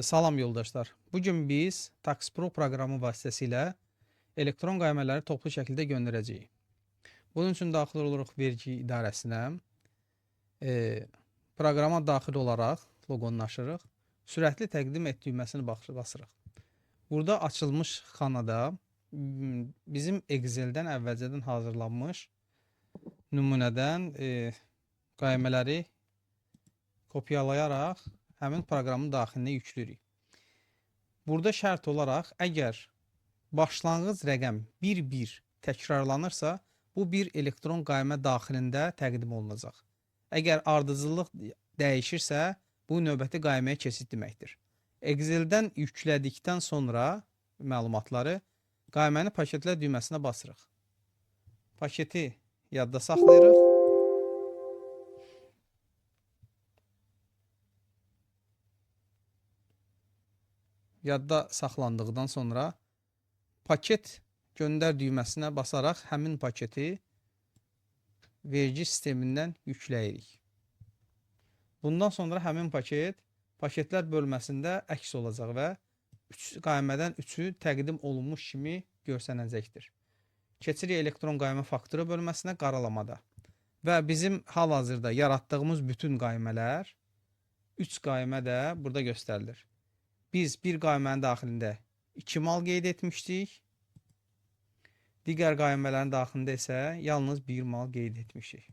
Salam yoldaşlar. Bugün biz Tax Pro proqramı vasitəsilə elektron qaymələri toplu şəkildə göndərəcəyik. Bunun üçün daxil oluruq vergi idarəsinə. Proqrama daxil olaraq loqonu açırıq. Sürətli təqdim et düyməsini basırıq. Burada açılmış xanada bizim Excel-dən əvvəlcədən hazırlanmış nümunədən qaymələri kopyalayaraq həmin proqramın daxilinə yükləyirik. Burada şərt olaraq əgər başlanğıc rəqəm 1-1 təkrarlanırsa, bu bir elektron qaymə daxilində təqdim olunacaq. Əgər ardıcıllıq dəyişirsə, bu növbəti qayməyə keçid deməkdir. Excel-dən yüklədikdən sonra məlumatları qayməni paketlə düyməsinə basırıq. Paketi yadda saxlayırıq. Yadda saxlandıqdan sonra paket göndər düyməsinə basaraq həmin paketi vergi sistemindən yükləyirik. Bundan sonra həmin paketlər bölməsində əks olacaq və 3 qaymədən 3-ü təqdim olunmuş kimi görsənəcəkdir. Keçirik elektron qaymə faktura bölməsinə qaralamada. Və bizim hal-hazırda yaratdığımız bütün qaymələr 3 qaymə də burada göstərilir. Biz bir qaymənin daxilində 2 mal qeyd etmişdik. Digər qaymələrin daxilində isə yalnız 1 mal qeyd etmişik.